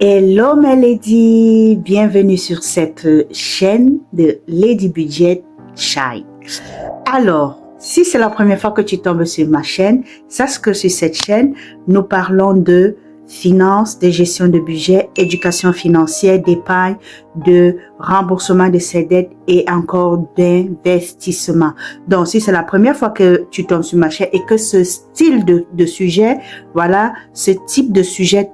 Hello mes ladies, bienvenue sur cette chaîne de Lady Budget Shy. Alors, si c'est la première fois que tu tombes sur ma chaîne, sache que sur cette chaîne, nous parlons de finances, de gestion de budget, éducation financière, d'épargne, de remboursement de ses dettes et encore d'investissement. Donc, si c'est la première fois que tu tombes sur ma chaîne et que ce style de sujet, voilà, ce type de sujet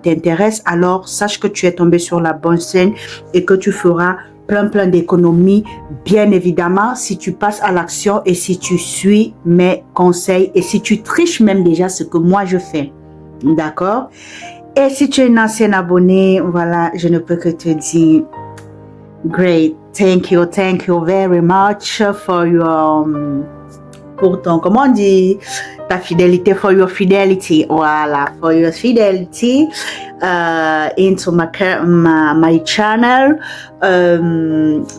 t'intéresse, alors sache que tu es tombé sur la bonne chaîne et que tu feras plein d'économies, bien évidemment, si tu passes à l'action et si tu suis mes conseils et si tu triches même déjà ce que moi je fais. D'accord? Et si tu es une ancienne abonnée, voilà, je ne peux que te dire great, thank you very much for your pour ton, comment on dit, ta fidélité, for your fidelity, voilà, for your fidelity into my channel.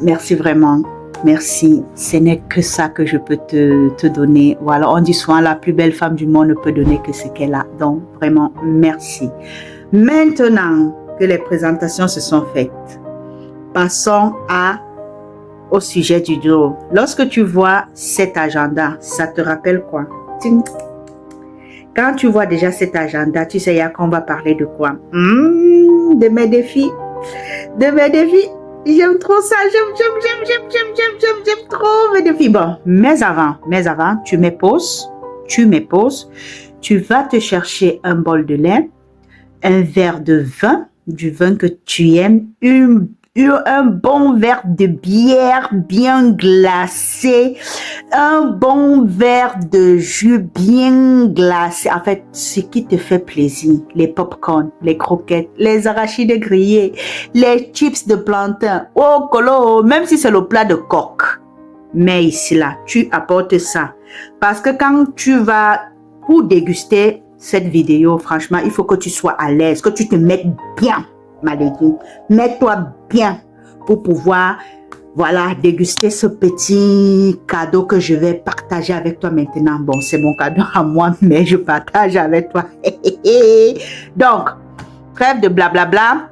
Merci vraiment. Merci, ce n'est que ça que je peux te donner. Voilà, on dit souvent la plus belle femme du monde ne peut donner que ce qu'elle a. Donc, vraiment, merci. Maintenant que les présentations se sont faites, passons au sujet du jour. Lorsque tu vois cet agenda, ça te rappelle quoi? Quand tu vois déjà cet agenda, tu sais qu'on va parler de quoi? De mes défis. De mes défis. J'aime trop ça, j'aime trop mes défis. Bon, mais avant, tu me poses, tu vas te chercher un bol de lait, un verre de vin, du vin que tu aimes, un bon verre de bière bien glacé, un bon verre de jus bien glacé. En fait, ce qui te fait plaisir, les pop-corn, les croquettes, les arachides grillés, les chips de plantain, oh colo, même si c'est le plat de coq. Mais ici là, tu apportes ça. Parce que quand tu vas pour déguster cette vidéo, franchement, il faut que tu sois à l'aise, que tu te mettes bien. Malédie, mets-toi bien pour pouvoir, voilà, déguster ce petit cadeau que je vais partager avec toi maintenant. Bon, c'est mon cadeau à moi, mais je partage avec toi. Donc, trêve de blablabla,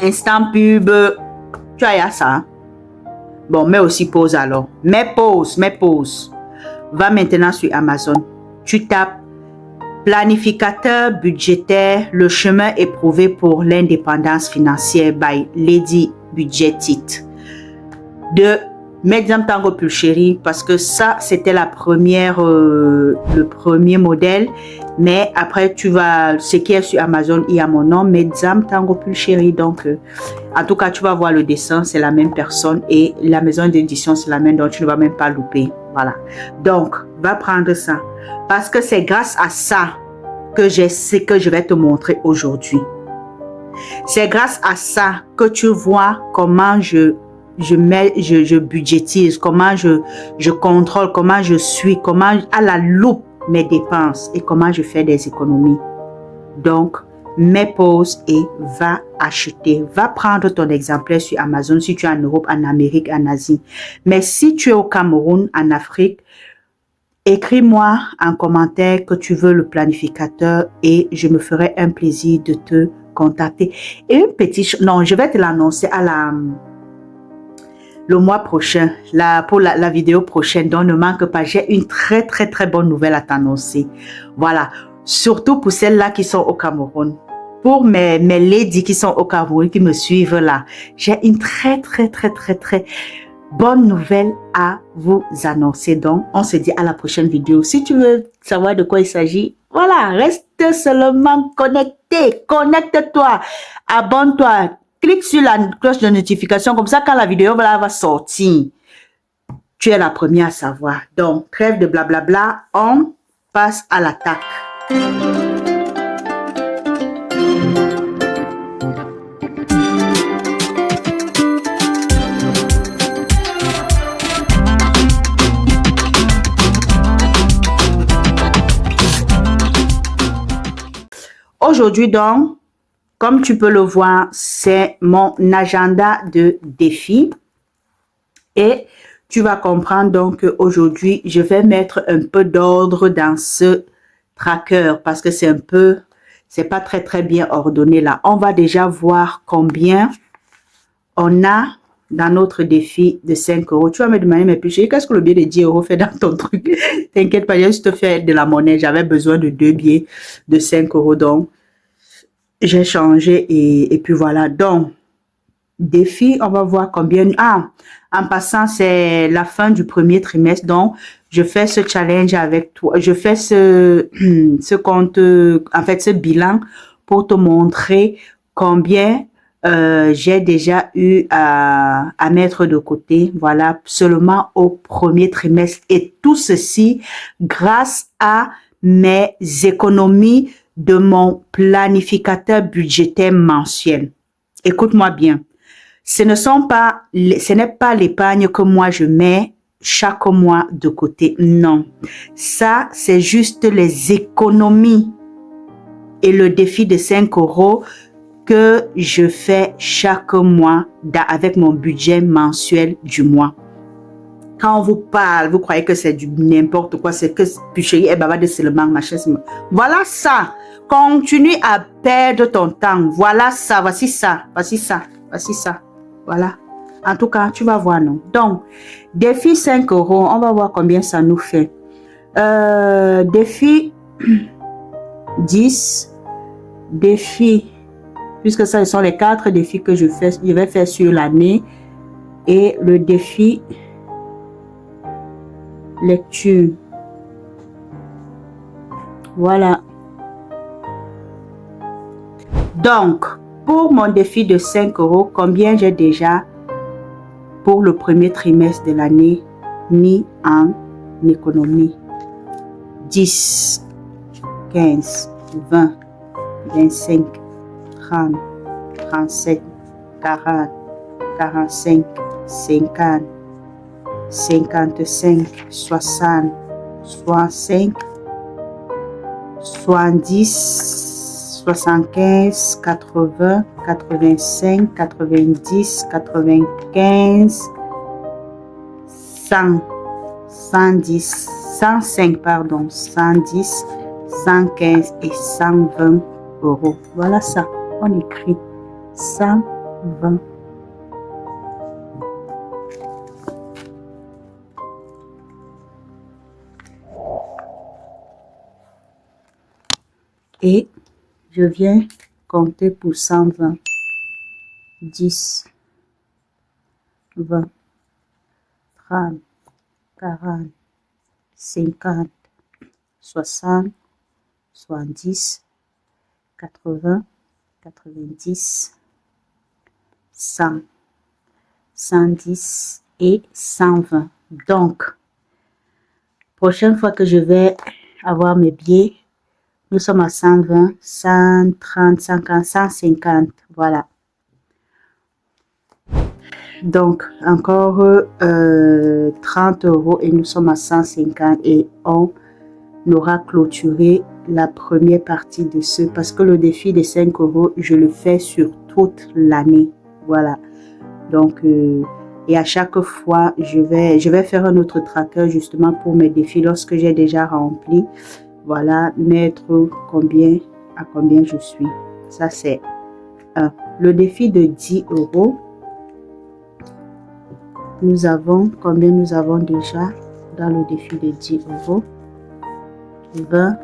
instant pub, tu as ça. Bon, mais aussi pause alors. Mais pause. Va maintenant sur Amazon. Tu tapes planificateur budgétaire, le chemin éprouvé pour l'indépendance financière by Lady Budget It de Medium Tango Pulcherie, parce que ça c'était la première le premier modèle, mais après tu vas, ce qui est sur Amazon, il y a mon nom, Medium Tango Pulcherie. Donc en tout cas tu vas voir le dessin, c'est la même personne et la maison d'édition c'est la même, donc tu ne vas même pas louper. Voilà, donc va prendre ça parce que c'est grâce à ça que j'ai ce que je vais te montrer aujourd'hui. C'est grâce à ça que tu vois comment je budgétise, comment je contrôle, comment je suis, comment à la loupe mes dépenses et comment je fais des économies. Donc, mets pause et va acheter. Va prendre ton exemplaire sur Amazon si tu es en Europe, en Amérique, en Asie. Mais si tu es au Cameroun, en Afrique, écris-moi en commentaire que tu veux le planificateur et je me ferai un plaisir de te contacter. Et une petite chose, non, je vais te l'annoncer le mois prochain, pour la vidéo prochaine. Donc ne manque pas, j'ai une très bonne nouvelle à t'annoncer. Voilà, surtout pour celles-là qui sont au Cameroun. Pour mes ladies qui sont au Cameroun, qui me suivent là, j'ai une très bonne nouvelle à vous annoncer. Donc, on se dit à la prochaine vidéo. Si tu veux savoir de quoi il s'agit, voilà, reste seulement connecté. Connecte-toi, abonne-toi, clique sur la cloche de notification. Comme ça, quand la vidéo va sortir, tu es la première à savoir. Donc, trêve de blablabla, on passe à l'attaque. Aujourd'hui donc, comme tu peux le voir, c'est mon agenda de défis et tu vas comprendre donc qu'aujourd'hui, je vais mettre un peu d'ordre dans ce tracker parce que c'est un peu c'est pas très bien ordonné là. On va déjà voir combien on a dans notre défi de 5 euros. Tu vas me demander, mais puis qu'est-ce que le billet de 10 euros fait dans ton truc? T'inquiète pas, j'ai juste fait de la monnaie. J'avais besoin de 2 billets de 5 euros. Donc, j'ai changé et puis voilà. Donc, défi, on va voir combien. Ah, en passant, c'est la fin du premier trimestre. Donc, je fais ce challenge avec toi. Je fais ce compte, en fait, ce bilan pour te montrer combien j'ai déjà eu à mettre de côté. Voilà, seulement au premier trimestre. Et tout ceci grâce à mes économies de mon planificateur budgétaire mensuel. Écoute-moi bien. Ce n'est pas l'épargne que moi je mets chaque mois de côté. Non. Ça, c'est juste les économies et le défi de 5 euros que je fais chaque mois avec mon budget mensuel du mois. Quand on vous parle, vous croyez que c'est du n'importe quoi, c'est que Puchéri est bavard de seulement machin. Voilà ça. Continue à perdre ton temps. Voilà ça, voici ça, voici ça, voici ça. Voilà. En tout cas, tu vas voir, non? Donc, défi 5 euros, on va voir combien ça nous fait. Défi 10. Défi, puisque ça, ce sont les 4 défis que je vais faire sur l'année. Et le défi lecture. Voilà. Donc, pour mon défi de 5 euros, combien j'ai déjà pour le premier trimestre de l'année mis en économie? 10, 15, 20, 25, 30, 37, 40, 45, 50, 55, 60, 65, 70, 75, 80, 85, 90, 95, 100, 110, 105, pardon, 110, 115 et 120 euros. Voilà ça, on écrit 120. Et je viens compter pour 120. 10, 20, 30, 40, 50, 60, 70, 80, 90, 100, 110 et 120. Donc, prochaine fois que je vais avoir mes billets, nous sommes à 120, 130, 140, 150. Voilà. Donc, encore 30 euros et nous sommes à 150 et on aura clôturé la première partie de ce parce que le défi des 5 euros, je le fais sur toute l'année. Voilà. Donc, et à chaque fois, je vais faire un autre tracker justement pour mes défis lorsque j'ai déjà rempli. Voilà, mettre à combien je suis. Ça, c'est le défi de 10 euros. Nous avons, combien nous avons déjà dans le défi de 10 euros? 20,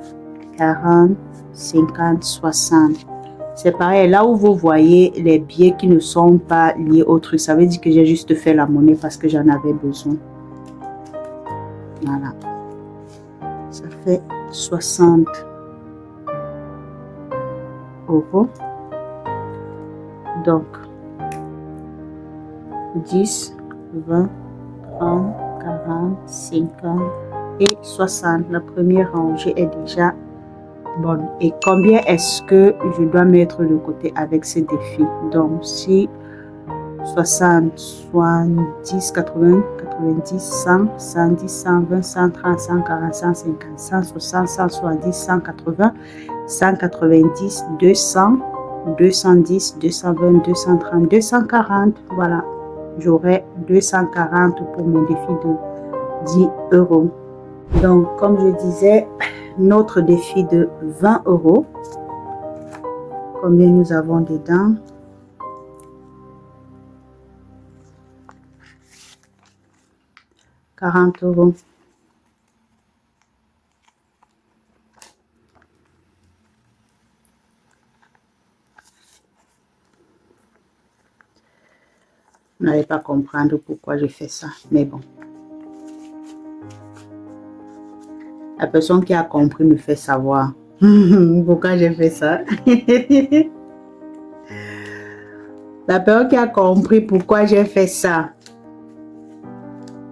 40, 50, 60. C'est pareil, là où vous voyez les billets qui ne sont pas liés au truc, ça veut dire que j'ai juste fait la monnaie parce que j'en avais besoin. Voilà. Ça fait 60 euros. Donc, 10, 20, 30, 40, 50 et 60. La première rangée est déjà bonne. Et combien est-ce que je dois mettre de côté avec ces défis? Donc, si 60, 70, 80, 90, 100, 110, 120, 130, 140, 150, 160, 170, 180, 190, 200, 210, 220, 230, 240. Voilà, j'aurai 240 pour mon défi de 10 euros. Donc, comme je disais, notre défi de 20 euros. Combien nous avons dedans? €40. Vous n'allez pas comprendre pourquoi je fais ça, mais bon. La personne qui a compris me fait savoir pourquoi j'ai fait ça. La personne qui a compris pourquoi j'ai fait ça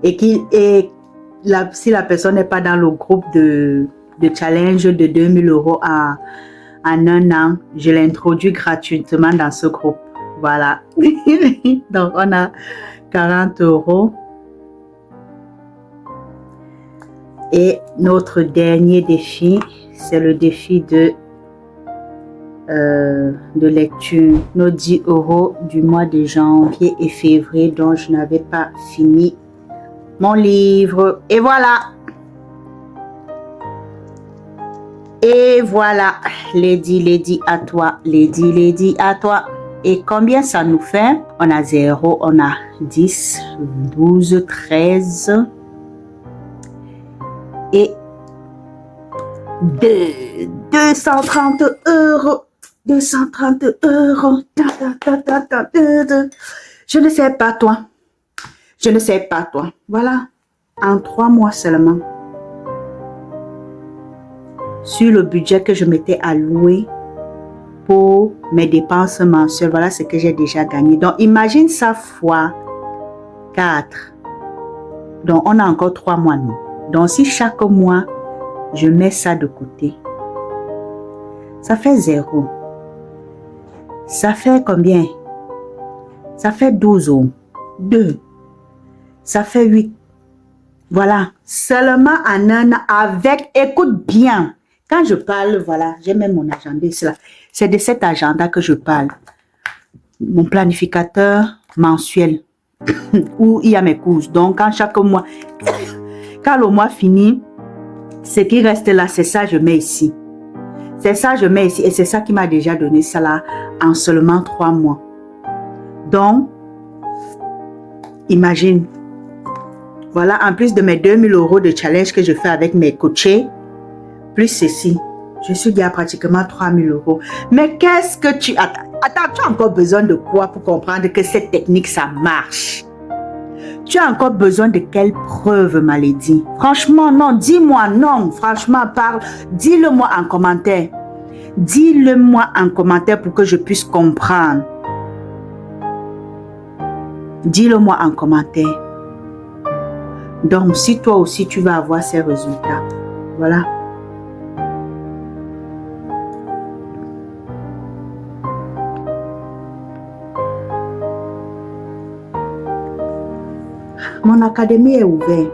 si la personne n'est pas dans le groupe de challenge de 2000 € en un an, je l'introduis gratuitement dans ce groupe. Voilà. Donc, on a 40 €. Et notre dernier défi, c'est le défi de lecture. Nos 10 € du mois de janvier et février dont je n'avais pas fini mon livre. Et voilà. Et voilà. Lady à toi. Lady à toi. Et combien ça nous fait? On a 0, on a 10, 12, 13 et 230 €. 230 €. Je ne sais pas toi. Je ne sais pas toi. Voilà. En 3 mois seulement. Sur le budget que je m'étais alloué pour mes dépenses mensuelles, voilà ce que j'ai déjà gagné. Donc, imagine ça fois 4. Donc, on a encore 3 mois, nous. Donc, si chaque mois, je mets ça de côté, ça fait 0. Ça fait combien? Ça fait 12 €. 2. Ça fait 8. Voilà. Seulement en un an avec, écoute bien. Quand je parle, voilà, j'ai même mon agenda ici là. C'est de cet agenda que je parle. Mon planificateur mensuel où il y a mes courses. Donc, quand chaque mois, quand le mois finit, ce qui reste là, c'est ça je mets ici. C'est ça je mets ici et c'est ça qui m'a déjà donné ça là en seulement 3 mois. Donc, imagine. Voilà, en plus de mes 2000 € de challenge que je fais avec mes coachés, plus ceci, je suis déjà pratiquement 3000 €. Mais qu'est-ce que tu... Attends, tu as encore besoin de quoi pour comprendre que cette technique, ça marche? Tu as encore besoin de quelle preuve, ma lady? Franchement, non, dis-moi non. Franchement, parle. Dis-le-moi en commentaire. Dis-le-moi en commentaire pour que je puisse comprendre. Dis-le-moi en commentaire. Donc, si toi aussi, tu vas avoir ces résultats. Voilà. Mon académie est ouverte.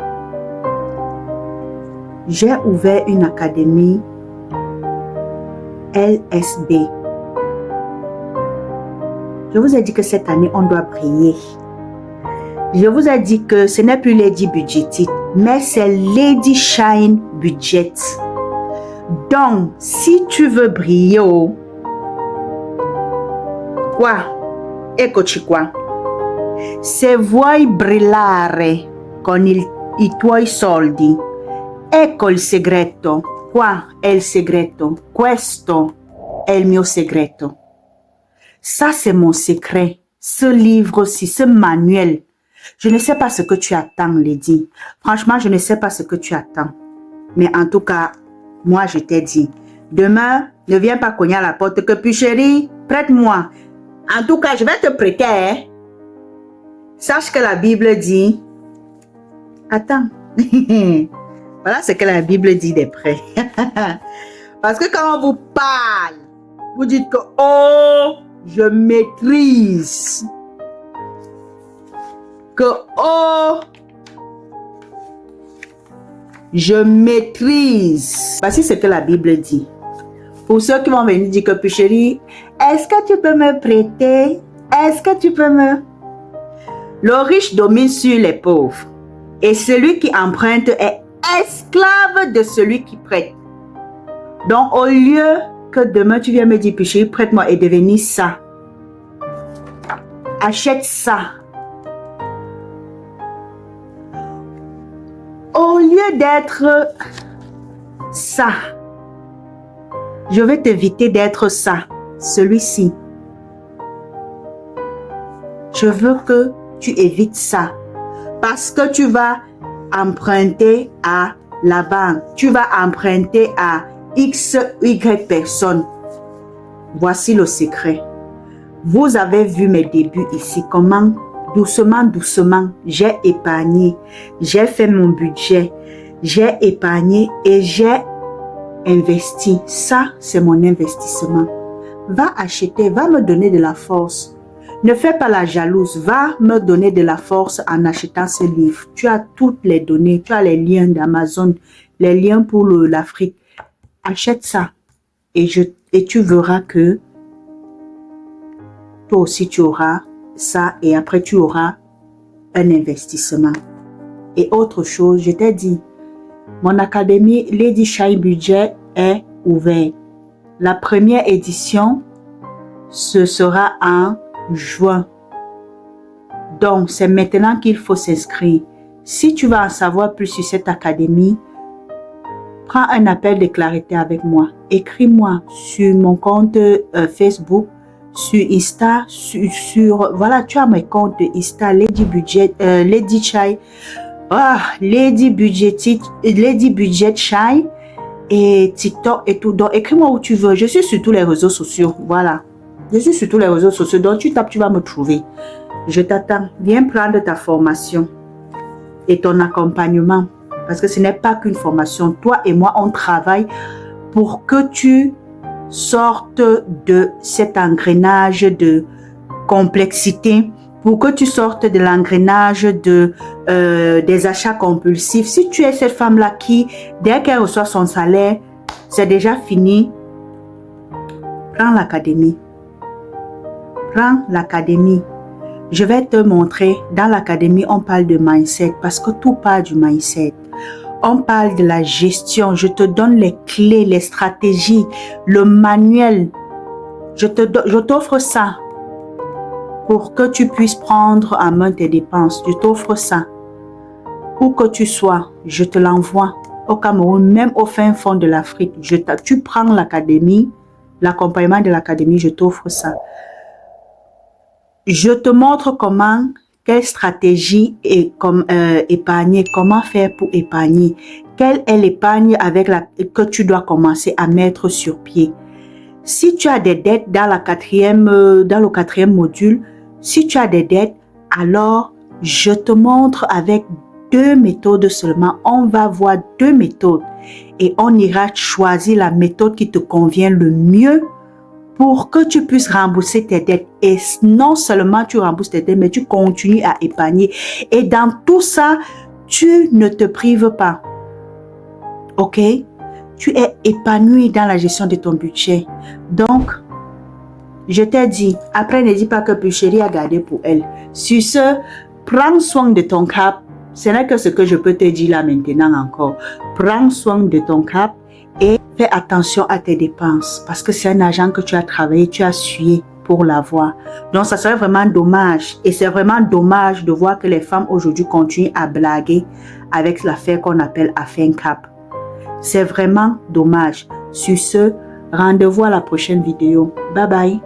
J'ai ouvert une académie LSB. Je vous ai dit que cette année, on doit briller. Je vous ai dit que ce n'est plus Lady Budgetit, mais c'est Lady Shine Budget. Donc, si tu veux briller, quoi? Eccoci qua. Se vuoi brillare con i tuoi soldi, ecco il segreto. Qua è il segreto. Questo è il mio segreto. Ça, c'est mon secret. Ce livre-ci, ce manuel. Je ne sais pas ce que tu attends, Lady. Franchement, je ne sais pas ce que tu attends. Mais en tout cas, moi, je t'ai dit. Demain, ne viens pas cogner à la porte que puis chérie, prête-moi. En tout cas, je vais te prêter. Hein? Sache que la Bible dit... Attends. Voilà ce que la Bible dit des prêts. Parce que quand on vous parle, vous dites que, oh, je maîtrise. Que, oh, je maîtrise. Voici ce que la Bible dit. Pour ceux qui vont venir dire que, puis chérie, est-ce que tu peux me prêter? Est-ce que tu peux me... Le riche domine sur les pauvres. Et celui qui emprunte est esclave de celui qui prête. Donc, au lieu que demain tu viens me dire, puis chérie, prête-moi et devenir ça. Achète ça. Au lieu d'être ça, je vais t'inviter d'être ça, celui-ci. Je veux que tu évites ça parce que tu vas emprunter à la banque. Tu vas emprunter à X, Y personnes. Voici le secret. Vous avez vu mes débuts ici, comment doucement, doucement, j'ai épargné. J'ai fait mon budget. J'ai épargné et j'ai investi. Ça, c'est mon investissement. Va acheter, va me donner de la force. Ne fais pas la jalouse. Va me donner de la force en achetant ce livre. Tu as toutes les données. Tu as les liens d'Amazon, les liens pour l'Afrique. Achète ça et tu verras que toi aussi tu auras ça et après tu auras un investissement. Et autre chose, je t'ai dit, mon académie Lady Shine Budget est ouverte. La première édition, ce sera en juin. Donc, c'est maintenant qu'il faut s'inscrire. Si tu veux en savoir plus sur cette académie, prends un appel de clarité avec moi. Écris-moi sur mon compte Facebook, sur Insta, voilà, tu as mes comptes de Insta, Lady Budget, Lady Chai, Lady Budget Chai et TikTok et tout. Donc, écris-moi où tu veux. Je suis sur tous les réseaux sociaux. Voilà. Je suis sur tous les réseaux sociaux. Donc, tu tapes, tu vas me trouver. Je t'attends. Viens prendre ta formation et ton accompagnement. Parce que ce n'est pas qu'une formation. Toi et moi, on travaille pour que tu sortes de cet engrenage de complexité, pour que tu sortes de l'engrenage des achats compulsifs. Si tu es cette femme-là qui, dès qu'elle reçoit son salaire, c'est déjà fini, prends l'académie. Prends l'académie. Je vais te montrer, dans l'académie, on parle de mindset parce que tout part du mindset. On parle de la gestion. Je te donne les clés, les stratégies, le manuel. Je t'offre ça pour que tu puisses prendre en main tes dépenses. Je t'offre ça. Où que tu sois, je te l'envoie. Au Cameroun, même au fin fond de l'Afrique. Tu prends l'académie, l'accompagnement de l'académie, je t'offre ça. Je te montre comment, quelle stratégie épargner, comment faire pour épargner, quelle est l'épargne que tu dois commencer à mettre sur pied. Si tu as des dettes dans le quatrième module, si tu as des dettes, alors je te montre avec 2 méthodes seulement. On va voir 2 méthodes et on ira choisir la méthode qui te convient le mieux pour que tu puisses rembourser tes dettes. Et non seulement tu rembourses tes dettes, mais tu continues à épargner. Et dans tout ça, tu ne te prives pas. Ok? Tu es épanoui dans la gestion de ton budget. Donc, je t'ai dit, après ne dis pas que chérie a gardé pour elle. Sur ce, prends soin de ton cap. Ce n'est que ce que je peux te dire là maintenant encore. Prends soin de ton cap et fais attention à tes dépenses parce que c'est un argent que tu as travaillé, tu as sué pour l'avoir. Donc, ça serait vraiment dommage. Et c'est vraiment dommage de voir que les femmes aujourd'hui continuent à blaguer avec l'affaire qu'on appelle affaire cap. C'est vraiment dommage. Sur ce, rendez-vous à la prochaine vidéo. Bye bye.